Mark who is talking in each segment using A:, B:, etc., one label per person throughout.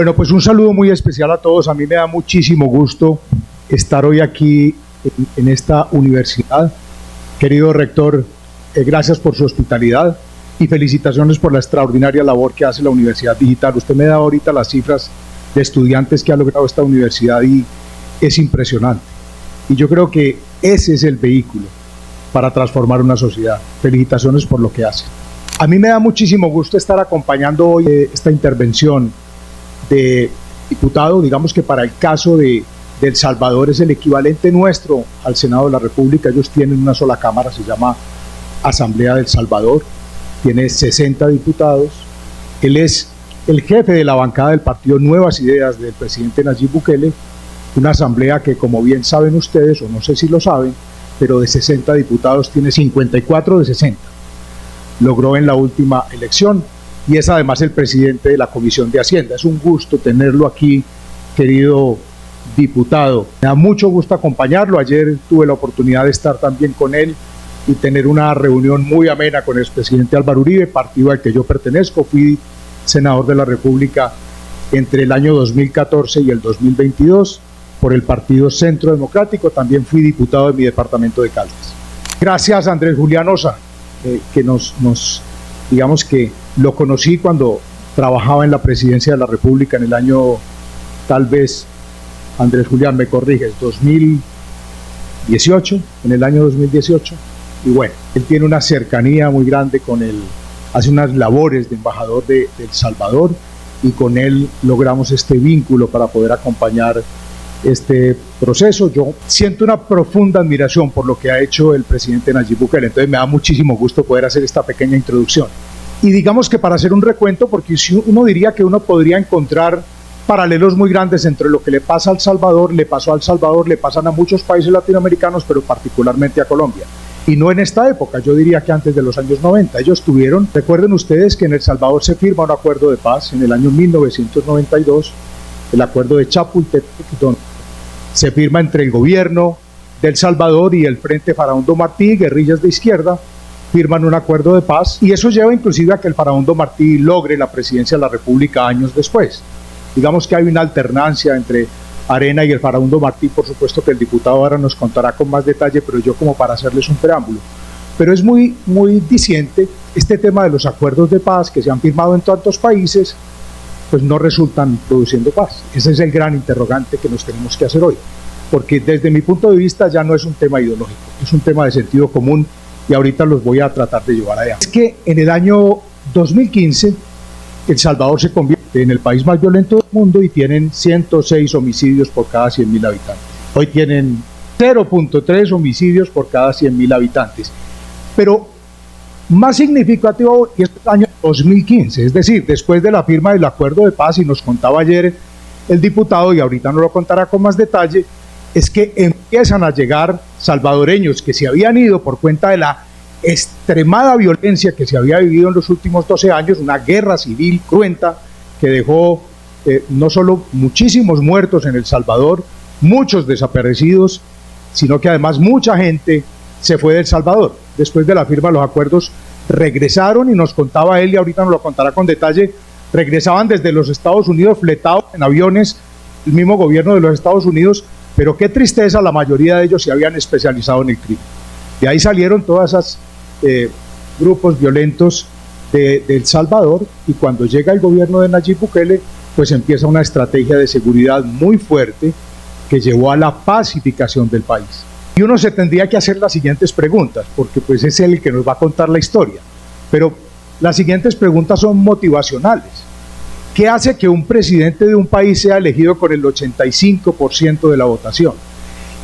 A: Bueno, pues un saludo muy especial a todos. A mí me da muchísimo gusto estar hoy aquí en esta universidad. Querido rector, gracias por su hospitalidad y felicitaciones por la extraordinaria labor que hace la Universidad Digital. Usted me da ahorita las cifras de estudiantes que ha logrado esta universidad y es impresionante. Y yo creo que ese es el vehículo para transformar una sociedad. Felicitaciones por lo que hace. A mí me da muchísimo gusto estar acompañando hoy esta intervención de diputado. Digamos que para el caso de El Salvador es el equivalente nuestro al Senado de la República. Ellos tienen una sola cámara, se llama Asamblea del Salvador, tiene 60 diputados. Él es el jefe de la bancada del partido Nuevas Ideas del presidente Nayib Bukele, una asamblea que, como bien saben ustedes, o no sé si lo saben, pero de 60 diputados tiene 54 de 60. Logró en la última elección y es además el presidente de la Comisión de Hacienda. Es un gusto tenerlo aquí, querido diputado. Me da mucho gusto acompañarlo. Ayer tuve la oportunidad de estar también con él y tener una reunión muy amena con el expresidente Álvaro Uribe, partido al que yo pertenezco. Fui senador de la República entre el año 2014 y el 2022 por el Partido Centro Democrático. También fui diputado de mi departamento de Caldas. Gracias a Andrés Julián Ossa, que digamos que lo conocí cuando trabajaba en la presidencia de la República en el año, tal vez, Andrés Julián, me corriges, 2018, en el año 2018. Y bueno, él tiene una cercanía muy grande con él, hace unas labores de embajador de El Salvador y con él logramos este vínculo para poder acompañar este proceso. Yo siento una profunda admiración por lo que ha hecho el presidente Nayib Bukele, entonces me da muchísimo gusto poder hacer esta pequeña introducción. Y digamos que para hacer un recuento, porque si uno diría que uno podría encontrar paralelos muy grandes entre lo que le pasa a El Salvador, le pasó a El Salvador, le pasan a muchos países latinoamericanos, pero particularmente a Colombia. Y no en esta época, yo diría que antes de los años 90. Ellos tuvieron, recuerden ustedes que en El Salvador se firma un acuerdo de paz en el año 1992, el acuerdo de Chapultepec, donde se firma entre el gobierno de El Salvador y el Frente Farabundo Martí, guerrillas de izquierda, firman un acuerdo de paz y eso lleva inclusive a que el Farabundo Martí logre la presidencia de la República años después. Digamos que hay una alternancia entre Arena y el Farabundo Martí, por supuesto que el diputado ahora nos contará con más detalle, pero yo como para hacerles un preámbulo. Pero es muy diciente este tema de los acuerdos de paz que se han firmado en tantos países, pues no resultan produciendo paz. Ese es el gran interrogante que nos tenemos que hacer hoy, porque desde mi punto de vista ya no es un tema ideológico, es un tema de sentido común y ahorita los voy a tratar de llevar allá. Es que en el año 2015 El Salvador se convierte en el país más violento del mundo y tienen 106 homicidios por cada 100.000 habitantes. Hoy tienen 0.3 homicidios por cada 100.000 habitantes. Pero más significativo es el año 2015, es decir, después de la firma del acuerdo de paz, y nos contaba ayer el diputado, y ahorita nos lo contará con más detalle, es que empiezan a llegar salvadoreños que se habían ido por cuenta de la extremada violencia que se había vivido en los últimos 12 años, una guerra civil cruenta que dejó no solo muchísimos muertos en El Salvador, muchos desaparecidos, sino que además mucha gente se fue de El Salvador. Después de la firma de los acuerdos regresaron, y nos contaba él, y ahorita nos lo contará con detalle, regresaban desde los Estados Unidos fletados en aviones, el mismo gobierno de los Estados Unidos, pero qué tristeza, la mayoría de ellos se habían especializado en el crimen. De ahí salieron todas esas grupos violentos de El Salvador, y cuando llega el gobierno de Nayib Bukele, pues empieza una estrategia de seguridad muy fuerte que llevó a la pacificación del país. Y uno se tendría que hacer las siguientes preguntas, porque pues es él el que nos va a contar la historia, pero las siguientes preguntas son motivacionales. ¿Qué hace que un presidente de un país sea elegido con el 85% de la votación?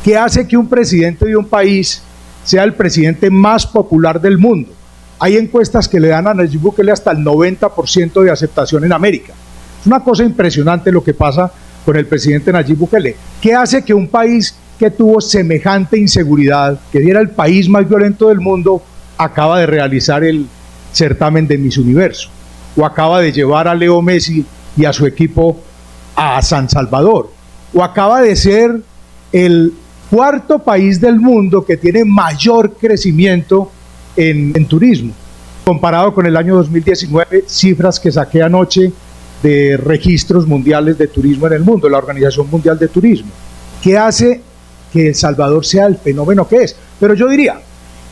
A: ¿Qué hace que un presidente de un país sea el presidente más popular del mundo? Hay encuestas que le dan a Nayib Bukele hasta el 90% de aceptación en América. Es una cosa impresionante lo que pasa con el presidente Nayib Bukele. ¿Qué hace que un país que tuvo semejante inseguridad, que era el país más violento del mundo, acaba de realizar el certamen de Miss Universo? O acaba de llevar a Leo Messi y a su equipo a San Salvador? O acaba de ser el cuarto país del mundo que tiene mayor crecimiento en turismo. Comparado con el año 2019, cifras que saqué anoche, de registros mundiales de turismo en el mundo, la Organización Mundial de Turismo. ¿Qué hace que El Salvador sea el fenómeno que es? Pero yo diría,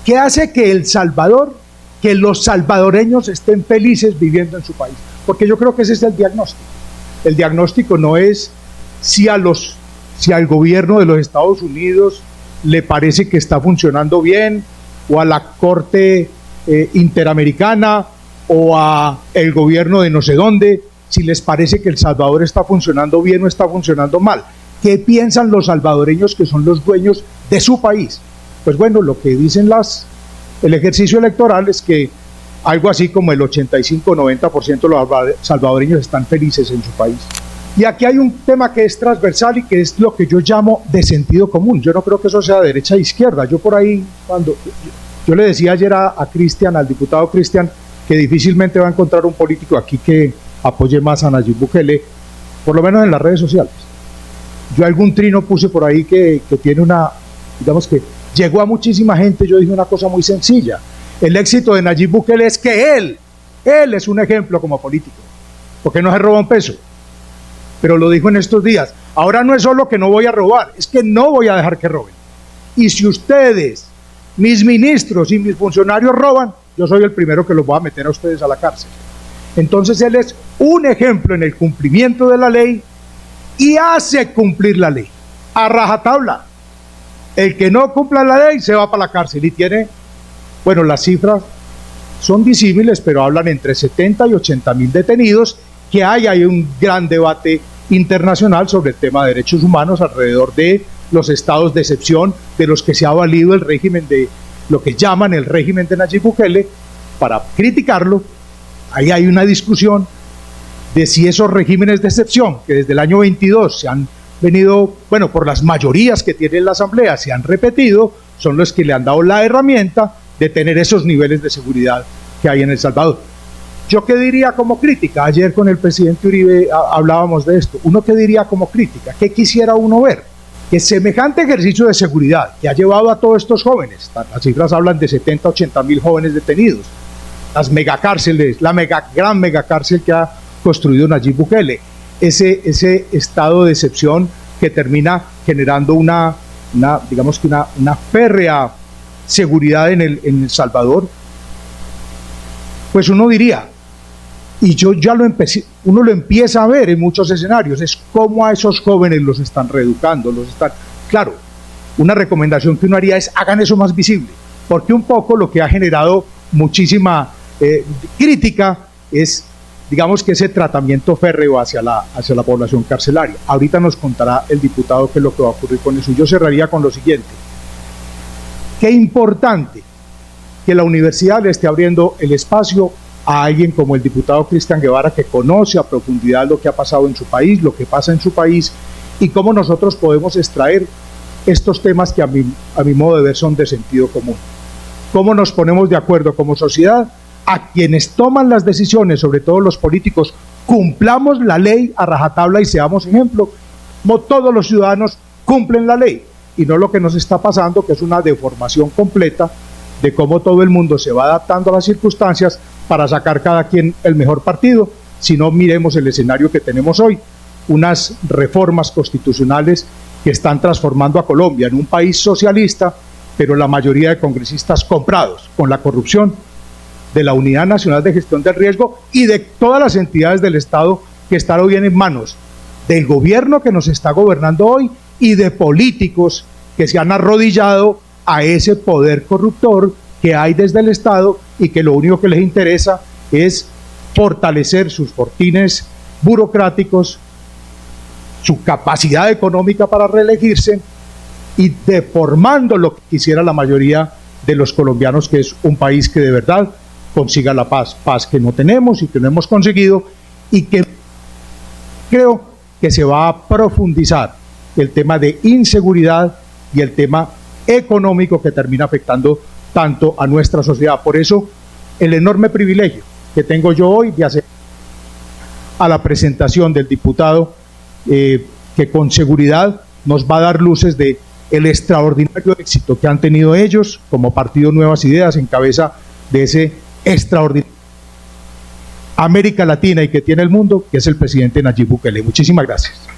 A: ¿qué hace que El Salvador, que los salvadoreños estén felices viviendo en su país? Porque yo creo que ese es el diagnóstico. El diagnóstico no es si al gobierno de los Estados Unidos le parece que está funcionando bien, o a la Corte Interamericana, o a el gobierno de no sé dónde, si les parece que El Salvador está funcionando bien o está funcionando mal. ¿Qué piensan los salvadoreños que son los dueños de su país? Pues bueno, lo que dicen el ejercicio electoral es que algo así como el 85-90% de los salvadoreños están felices en su país. Y aquí hay un tema que es transversal y que es lo que yo llamo de sentido común. Yo no creo que eso sea derecha e izquierda. Yo por ahí, yo le decía ayer a Cristian, al diputado Cristian, que difícilmente va a encontrar un político aquí que apoye más a Nayib Bukele, por lo menos en las redes sociales. Yo algún trino puse por ahí que tiene digamos que llegó a muchísima gente. Yo dije una cosa muy sencilla: el éxito de Nayib Bukele es que él es un ejemplo como político, porque no se roba un peso, pero lo dijo en estos días. Ahora no es solo que no voy a robar, es que no voy a dejar que roben. Y si ustedes, mis ministros y mis funcionarios roban, yo soy el primero que los voy a meter a ustedes a la cárcel. Entonces él es un ejemplo en el cumplimiento de la ley y hace cumplir la ley a rajatabla. El que no cumpla la ley se va para la cárcel y tiene, bueno, las cifras son disímiles, pero hablan entre 70 y 80 mil detenidos, que hay un gran debate internacional sobre el tema de derechos humanos alrededor de los estados de excepción de los que se ha valido el régimen de lo que llaman el régimen de Nayib Bukele para criticarlo. Ahí hay una discusión de si esos regímenes de excepción, que desde el año 22 se han venido, bueno, por las mayorías que tiene la Asamblea, se han repetido, son los que le han dado la herramienta de tener esos niveles de seguridad que hay en El Salvador. ¿Yo qué diría como crítica? Ayer con el presidente Uribe hablábamos de esto. ¿Uno qué diría como crítica? ¿Qué quisiera uno ver? Que semejante ejercicio de seguridad que ha llevado a todos estos jóvenes, las cifras hablan de 70, 80 mil jóvenes detenidos, las megacárceles, gran megacárcel que ha construido Nayib Bukele, ese estado de excepción que termina generando una férrea seguridad en El Salvador, pues uno diría, y uno lo empieza a ver en muchos escenarios, es cómo a esos jóvenes los están reeducando, claro, una recomendación que uno haría es hagan eso más visible, porque un poco lo que ha generado muchísima crítica es, digamos, que ese tratamiento férreo hacia la población carcelaria. Ahorita nos contará el diputado qué es lo que va a ocurrir con eso. Yo cerraría con lo siguiente: qué importante que la universidad le esté abriendo el espacio a alguien como el diputado Cristian Guevara, que conoce a profundidad lo que ha pasado en su país, lo que pasa en su país, y cómo nosotros podemos extraer estos temas que a mi modo de ver son de sentido común. Cómo nos ponemos de acuerdo como sociedad, a quienes toman las decisiones, sobre todo los políticos, cumplamos la ley a rajatabla y seamos ejemplo, como todos los ciudadanos cumplen la ley, y no lo que nos está pasando, que es una deformación completa de cómo todo el mundo se va adaptando a las circunstancias para sacar cada quien el mejor partido. Si no, miremos el escenario que tenemos hoy, unas reformas constitucionales que están transformando a Colombia en un país socialista, pero la mayoría de congresistas comprados con la corrupción de la Unidad Nacional de Gestión del Riesgo y de todas las entidades del Estado que están hoy en manos del gobierno que nos está gobernando hoy y de políticos que se han arrodillado a ese poder corruptor que hay desde el Estado y que lo único que les interesa es fortalecer sus fortines burocráticos, su capacidad económica para reelegirse y deformando lo que quisiera la mayoría de los colombianos, que es un país que de verdad consiga la paz que no tenemos y que no hemos conseguido, y que creo que se va a profundizar el tema de inseguridad y el tema económico que termina afectando tanto a nuestra sociedad. Por eso, el enorme privilegio que tengo yo hoy de hacer a la presentación del diputado, que con seguridad nos va a dar luces de el extraordinario éxito que han tenido ellos como Partido Nuevas Ideas en cabeza de ese extraordinario América Latina y que tiene el mundo, que es el presidente Nayib Bukele. Muchísimas gracias.